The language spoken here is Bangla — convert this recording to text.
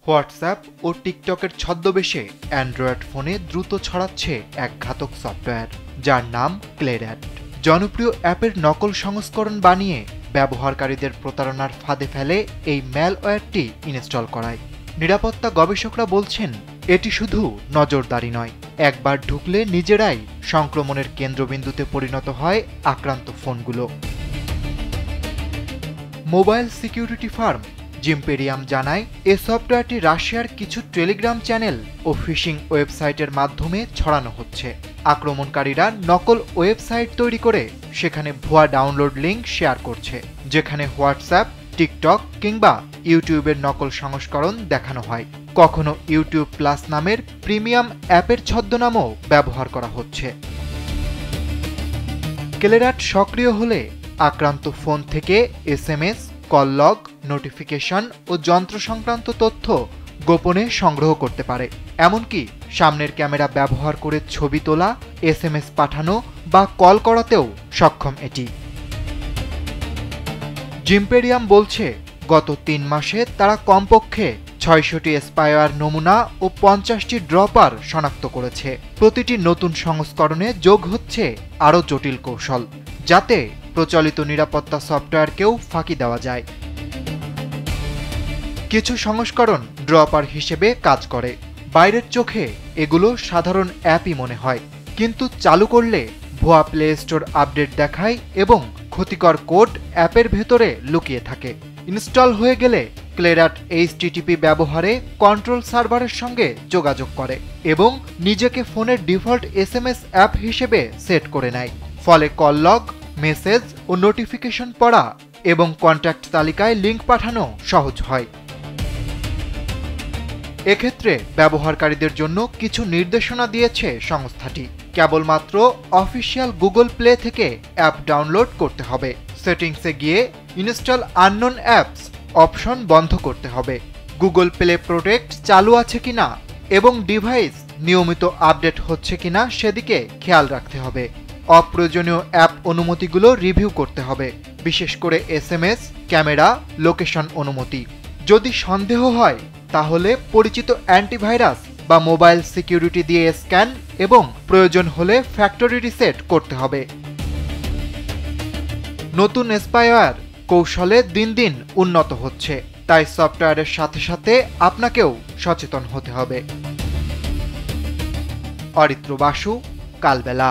হোয়াটসঅ্যাপ ও টিকটকের ছদ্মবেশে অ্যান্ড্রয়েড ফোনে দ্রুত ছড়াচ্ছে এক ঘাতক সফটওয়্যার, যার নাম ক্লেরাট। জনপ্রিয় অ্যাপের নকল সংস্করণ বানিয়ে ব্যবহারকারীদের প্রতারণার ফাঁদে ফেলে এই ম্যালওয়্যারটি ইনস্টল করায়। নিরাপত্তা গবেষকরা বলছেন, এটি শুধু নজরদারি নয়, একবার ঢুকলে নিজেরাই সংক্রমণের কেন্দ্রবিন্দুতে পরিণত হয় আক্রান্ত ফোনগুলো। মোবাইল সিকিউরিটি ফার্ম জিম্পেরিয়াম জানায়, এ সফটওয়্যারটি রাশিয়ার কিছু টেলিগ্রাম চ্যানেল ও ফিশিং ওয়েবসাইটের মাধ্যমে ছড়ানো হচ্ছে। আক্রমণকারীরা নকল ওয়েবসাইট তৈরি করে সেখানে ভুয়া ডাউনলোড লিঙ্ক শেয়ার করছে, যেখানে হোয়াটসঅ্যাপ, টিকটক কিংবা ইউটিউবের নকল সংস্করণ দেখানো হয়। কখনো ইউটিউব প্লাস নামের প্রিমিয়াম অ্যাপের ছদ্মনামও ব্যবহার করা হচ্ছে। ক্লেরাট সক্রিয় হলে আক্রান্ত ফোন থেকে এসএমএস, কল লগ, নোটিফিকেশন ও যন্ত্র সংক্রান্ত তথ্য গোপনে সংগ্রহ করতে পারে। এমনকি সামনের ক্যামেরা ব্যবহার করে ছবি তোলা, এসএমএস পাঠানো বা কল করাতেও সক্ষম এটি। জিম্পেরিয়াম বলছে, গত ৩ মাসে তারা কমপক্ষে ৬০০টি স্পাইওয়্যার নমুনা ও ৫০টি ড্রপার শনাক্ত করেছে। প্রতিটি নতুন সংস্করণে যোগ হচ্ছে আরও জটিল কৌশল, যাতে প্রচলিত নিরাপত্তা সফটওয়্যারকেও ফাঁকি দেওয়া যায়। কিছু সংস্করণ ড্রপার হিসেবে কাজ করে। বাইরের চোখে এগুলো সাধারণ অ্যাপই মনে হয়, কিন্তু চালু করলে ভুয়া প্লে স্টোর আপডেট দেখায় এবং ক্ষতিকর কোড অ্যাপের ভেতরে লুকিয়ে থাকে। ইনস্টল হয়ে গেলে ক্লেরাট HTTP ব্যবহারে কন্ট্রোল সার্ভারের সঙ্গে যোগাযোগ করে এবং নিজেকে ফোনের ডিফল্ট SMS অ্যাপ হিসেবে সেট করে নেয়। ফলে কল লগ, মেসেজ ও নোটিফিকেশন পড়া এবং কন্ট্যাক্ট তালিকায় লিঙ্ক পাঠানো সহজ হয়। এক্ষেত্রে ব্যবহারকারীদের জন্য কিছু নির্দেশনা দিয়েছে সংস্থাটি। কেবলমাত্র অফিসিয়াল গুগল প্লে থেকে অ্যাপ ডাউনলোড করতে হবে। সেটিংসে গিয়ে ইনস্টল আননোন অ্যাপস অপশন বন্ধ করতে হবে। গুগল প্লে প্রোটেক্ট চালু আছে কিনা এবং ডিভাইস নিয়মিত আপডেট হচ্ছে কিনা সেদিকে খেয়াল রাখতে হবে। অপ্রয়োজনীয় অ্যাপ অনুমতিগুলো রিভিউ করতে হবে, বিশেষ করে SMS, ক্যামেরা, লোকেশন অনুমতি। যদি সন্দেহ হয় তাহলে পরিচিত অ্যান্টিভাইরাস বা মোবাইল সিকিউরিটি দিয়ে স্ক্যান এবং প্রয়োজন হলে ফ্যাক্টরি রিসেট করতে হবে। নতুন স্পাইওয়্যার কৌশলে দিন দিন উন্নত হচ্ছে, তাই সফটওয়্যারের সাথে সাথে আপনাকেও সচেতন হতে হবে। অরিত্র বাসু, কালবেলা।